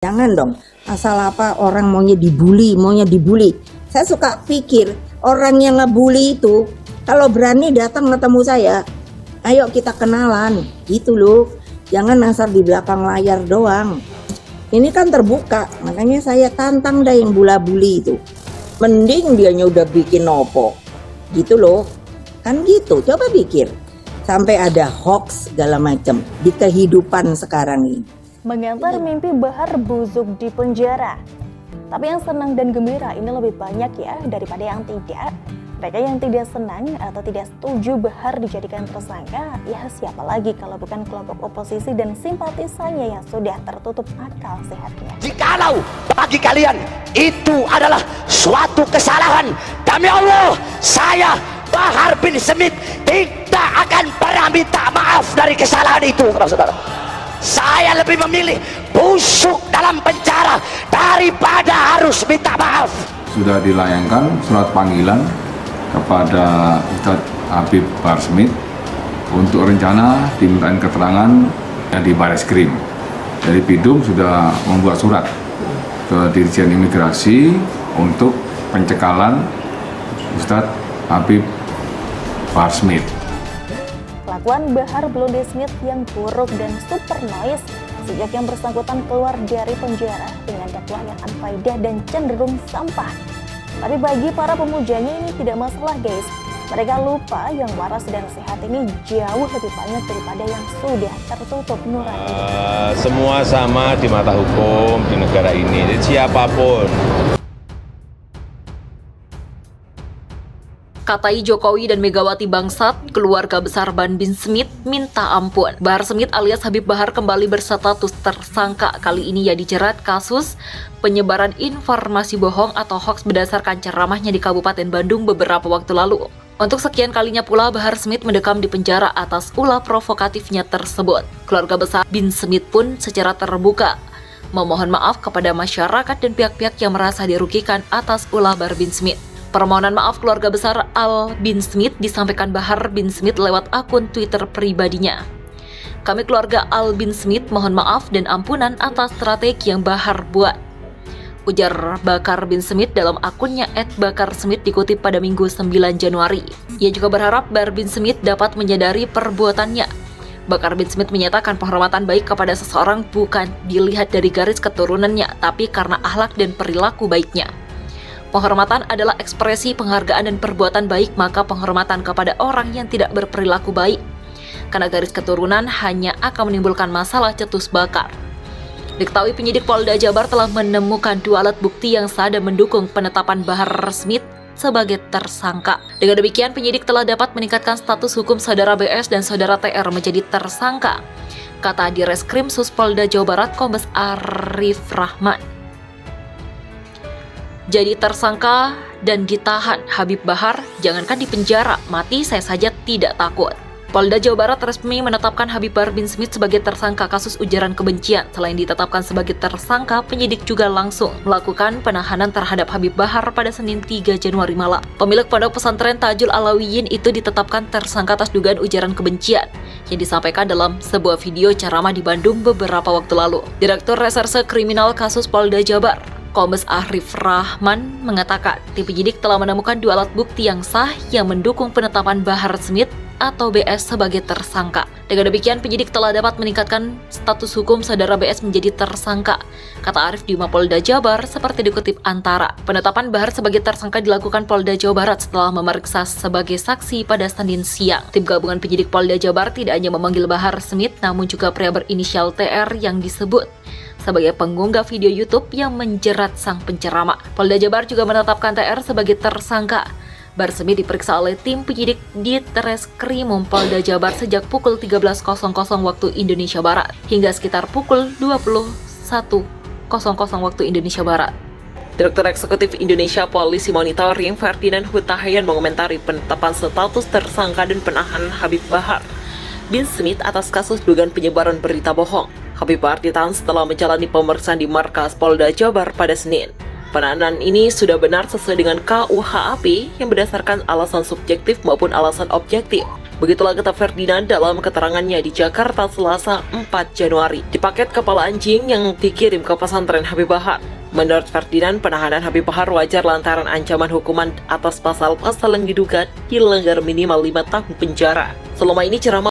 Jangan dong, asal apa orang maunya dibully. Saya suka pikir orang yang ngebully itu kalau berani datang ketemu saya, ayo kita kenalan, gitu loh. Jangan asal di belakang layar doang. Ini kan terbuka, makanya saya tantang dah yang bully itu. Mending dianya udah bikin opo, gitu loh. Kan gitu, coba pikir. Sampai ada hoax segala macam di kehidupan sekarang ini. Mengantar mimpi Bahar busuk di penjara. Tapi yang senang dan gembira ini lebih banyak ya daripada yang tidak. Mereka yang tidak senang atau tidak setuju Bahar dijadikan tersangka, ya siapa lagi kalau bukan kelompok oposisi dan simpatisannya yang sudah tertutup akal sehatnya. Jikalau bagi kalian itu adalah suatu kesalahan, demi Allah, saya Bahar bin Smith tidak akan pernah minta maaf dari kesalahan itu, saudara. Saya lebih memilih busuk dalam penjara daripada harus minta maaf. Sudah dilayangkan surat panggilan kepada Ustadz Habib Bahar Smith untuk rencana dimintain keterangan di Bareskrim. Dari Bidum sudah membuat surat ke Dirjen Imigrasi untuk pencekalan Ustadz Habib Bahar Smith. Kelakuan Bahar Blonde Smith yang buruk dan super noise sejak yang bersangkutan keluar dari penjara dengan dakwah yang unfaedah dan cenderung sampah. Tapi bagi para pemujanya ini tidak masalah guys. Mereka lupa yang waras dan sehat ini jauh lebih banyak daripada yang sudah tertutup nurani. Semua sama di mata hukum di negara ini, jadi siapapun. Katai Jokowi dan Megawati bangsat, keluarga besar Bahar bin Smith minta ampun. Bahar Smith alias Habib Bahar kembali berstatus tersangka. Kali ini ia dijerat kasus penyebaran informasi bohong atau hoax berdasarkan ceramahnya di Kabupaten Bandung beberapa waktu lalu. Untuk sekian kalinya pula Bahar Smith mendekam di penjara atas ulah provokatifnya tersebut. Keluarga besar bin Smith pun secara terbuka memohon maaf kepada masyarakat dan pihak-pihak yang merasa dirugikan atas ulah Bahar bin Smith. Permohonan maaf keluarga besar Al bin Smith disampaikan Bahar bin Smith lewat akun Twitter pribadinya. Kami keluarga Al bin Smith mohon maaf dan ampunan atas strategi yang Bahar buat, ujar Bakar bin Smith dalam akunnya @BakarSmith dikutip pada Minggu 9 Januari. Ia juga berharap Bahar bin Smith dapat menyadari perbuatannya. Bakar bin Smith menyatakan penghormatan baik kepada seseorang bukan dilihat dari garis keturunannya, tapi karena akhlak dan perilaku baiknya. Penghormatan adalah ekspresi penghargaan dan perbuatan baik, maka penghormatan kepada orang yang tidak berperilaku baik karena garis keturunan hanya akan menimbulkan masalah, cetus Bakar. Diketahui penyidik Polda Jabar telah menemukan 2 alat bukti yang sah dan mendukung penetapan Bahar Smith sebagai tersangka. Dengan demikian, penyidik telah dapat meningkatkan status hukum saudara BS dan saudara TR menjadi tersangka, kata Direskrim Sus Polda Jawa Barat Kombes Arif Rahman. Jadi tersangka dan ditahan Habib Bahar, jangankan di penjara, mati saya saja tidak takut. Polda Jawa Barat resmi menetapkan Habib Bahar bin Smith sebagai tersangka kasus ujaran kebencian. Selain ditetapkan sebagai tersangka, penyidik juga langsung melakukan penahanan terhadap Habib Bahar pada Senin 3 Januari malam. Pemilik pondok pesantren Tajul Alawiyin itu ditetapkan tersangka atas dugaan ujaran kebencian yang disampaikan dalam sebuah video ceramah di Bandung beberapa waktu lalu. Direktur Reserse Kriminal Kasus Polda Jabar, Kombes Arif Rahman mengatakan, tim penyidik telah menemukan 2 alat bukti yang sah yang mendukung penetapan Bahar Smith atau BS sebagai tersangka. Dengan demikian, penyidik telah dapat meningkatkan status hukum saudara BS menjadi tersangka, kata Arif di Mapolda Jabar seperti dikutip Antara. Penetapan Bahar sebagai tersangka dilakukan Polda Jawa Barat setelah memeriksa sebagai saksi pada Senin siang. Tim gabungan penyidik Polda Jabar tidak hanya memanggil Bahar Smith, namun juga pria berinisial TR yang disebut sebagai pengunggah video YouTube yang menjerat sang penceramah. Polda Jabar juga menetapkan TR sebagai tersangka. Bahar Smith diperiksa oleh tim penyidik di Treskrim Polda Jabar sejak pukul 13.00 waktu Indonesia Barat hingga sekitar pukul 21.00 waktu Indonesia Barat. Direktur Eksekutif Indonesia Polisi Monitoring Ferdinand Hutahayan mengomentari penetapan status tersangka dan penahanan Habib Bahar bin Smith atas kasus dugaan penyebaran berita bohong. Habib Bahar ditahan setelah menjalani pemeriksaan di markas Polda Jabar pada Senin. Penahanan ini sudah benar sesuai dengan KUHP yang berdasarkan alasan subjektif maupun alasan objektif. Begitulah kata Ferdinand dalam keterangannya di Jakarta Selasa 4 Januari di paket kepala anjing yang dikirim ke pesantren Habib Bahar. Menurut Ferdinand, penahanan Habib Bahar wajar lantaran ancaman hukuman atas pasal-pasal yang diduga dilanggar minimal 5 tahun penjara. Selama ini ceramah